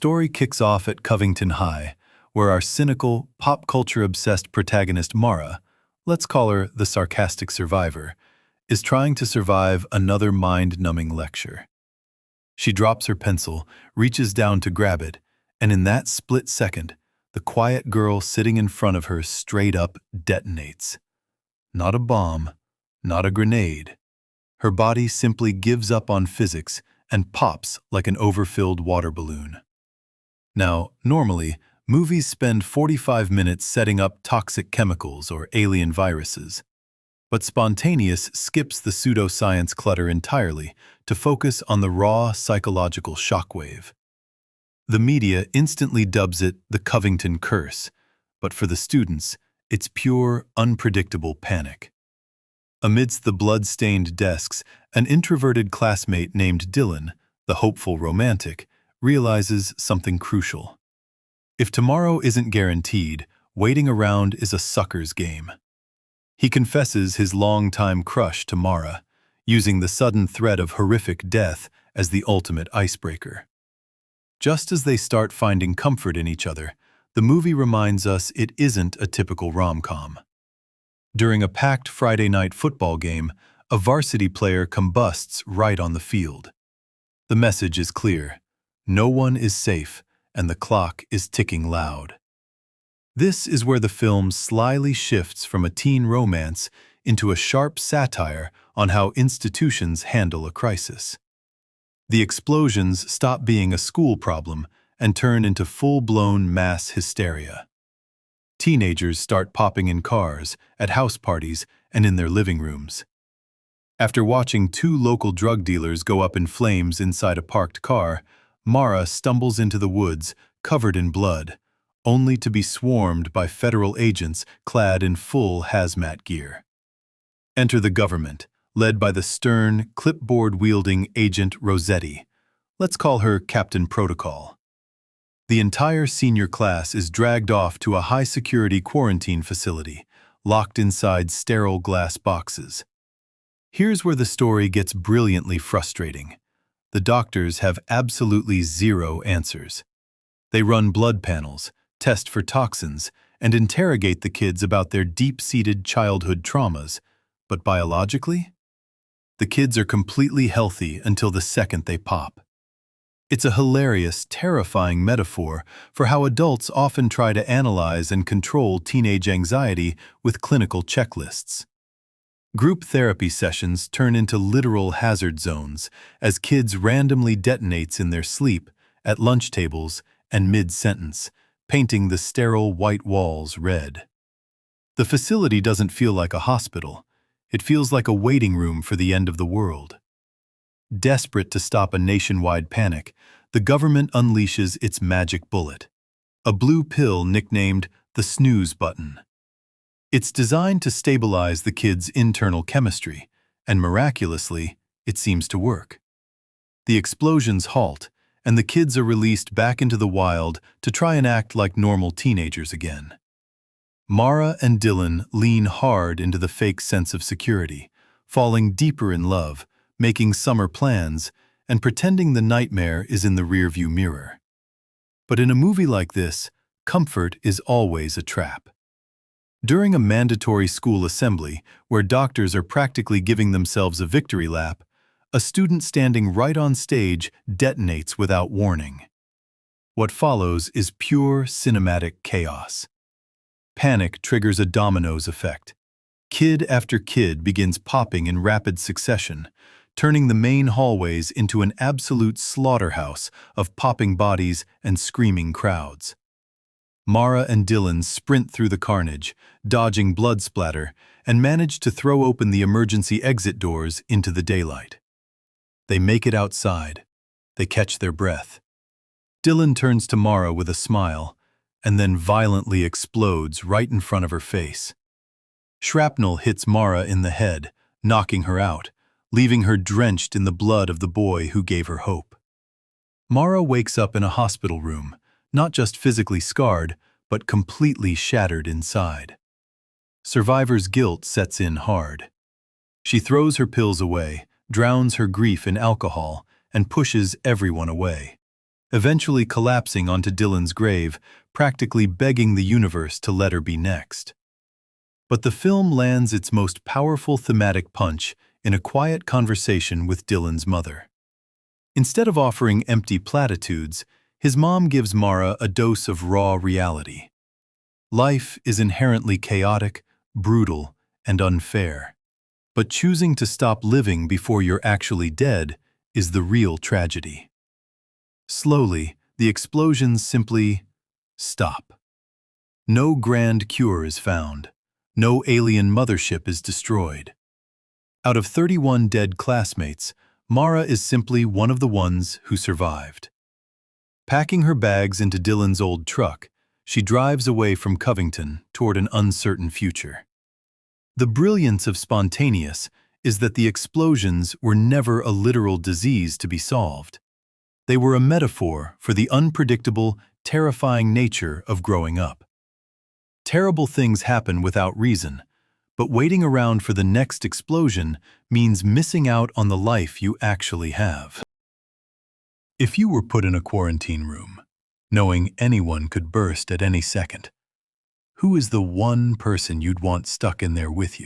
Story kicks off at Covington High, where our cynical, pop culture-obsessed protagonist Mara, let's call her the sarcastic survivor, is trying to survive another mind-numbing lecture. She drops her pencil, reaches down to grab it, and in that split second, the quiet girl sitting in front of her straight up detonates. Not a bomb, not a grenade. Her body simply gives up on physics and pops like an overfilled water balloon. Now, normally, movies spend 45 minutes setting up toxic chemicals or alien viruses. But Spontaneous skips the pseudoscience clutter entirely to focus on the raw psychological shockwave. The media instantly dubs it the Covington curse, but for the students, it's pure, unpredictable panic. Amidst the blood-stained desks, an introverted classmate named Dylan, the hopeful romantic, realizes something crucial. If tomorrow isn't guaranteed, waiting around is a sucker's game. He confesses his long-time crush to Mara, using the sudden threat of horrific death as the ultimate icebreaker. Just as they start finding comfort in each other, the movie reminds us it isn't a typical rom-com. During a packed Friday night football game, a varsity player combusts right on the field. The message is clear. No one is safe, and the clock is ticking loud. This is where the film slyly shifts from a teen romance into a sharp satire on how institutions handle a crisis. The explosions stop being a school problem and turn into full-blown mass hysteria. Teenagers start popping in cars, at house parties, and in their living rooms. After watching two local drug dealers go up in flames inside a parked car, Mara stumbles into the woods, covered in blood, only to be swarmed by federal agents clad in full hazmat gear. Enter the government, led by the stern, clipboard-wielding Agent Rossetti. Let's call her Captain Protocol. The entire senior class is dragged off to a high-security quarantine facility, locked inside sterile glass boxes. Here's where the story gets brilliantly frustrating. The doctors have absolutely zero answers. They run blood panels, test for toxins, and interrogate the kids about their deep-seated childhood traumas, but biologically? The kids are completely healthy until the second they pop. It's a hilarious, terrifying metaphor for how adults often try to analyze and control teenage anxiety with clinical checklists. Group therapy sessions turn into literal hazard zones as kids randomly detonates in their sleep, at lunch tables, and mid-sentence, painting the sterile white walls red. The facility doesn't feel like a hospital. It feels like a waiting room for the end of the world. Desperate to stop a nationwide panic, the government unleashes its magic bullet, a blue pill nicknamed the snooze button. It's designed to stabilize the kids' internal chemistry, and miraculously, it seems to work. The explosions halt, and the kids are released back into the wild to try and act like normal teenagers again. Mara and Dylan lean hard into the fake sense of security, falling deeper in love, making summer plans, and pretending the nightmare is in the rearview mirror. But in a movie like this, comfort is always a trap. During a mandatory school assembly, where doctors are practically giving themselves a victory lap, a student standing right on stage detonates without warning. What follows is pure cinematic chaos. Panic triggers a dominoes effect. Kid after kid begins popping in rapid succession, turning the main hallways into an absolute slaughterhouse of popping bodies and screaming crowds. Mara and Dylan sprint through the carnage, dodging blood splatter, and manage to throw open the emergency exit doors into the daylight. They make it outside. They catch their breath. Dylan turns to Mara with a smile, and then violently explodes right in front of her face. Shrapnel hits Mara in the head, knocking her out, leaving her drenched in the blood of the boy who gave her hope. Mara wakes up in a hospital room, not just physically scarred, but completely shattered inside. Survivor's guilt sets in hard. She throws her pills away, drowns her grief in alcohol, and pushes everyone away. eventually collapsing onto Dylan's grave, practically begging the universe to let her be next. But the film lands its most powerful thematic punch in a quiet conversation with Dylan's mother. Instead of offering empty platitudes, his mom gives Mara a dose of raw reality. Life is inherently chaotic, brutal, and unfair. But choosing to stop living before you're actually dead is the real tragedy. Slowly, the explosions simply stop. No grand cure is found. No alien mothership is destroyed. Out of 31 dead classmates, Mara is simply one of the ones who survived. Packing her bags into Dylan's old truck, she drives away from Covington toward an uncertain future. The brilliance of Spontaneous is that the explosions were never a literal disease to be solved. They were a metaphor for the unpredictable, terrifying nature of growing up. Terrible things happen without reason, but waiting around for the next explosion means missing out on the life you actually have. If you were put in a quarantine room, knowing anyone could burst at any second, who is the one person you'd want stuck in there with you?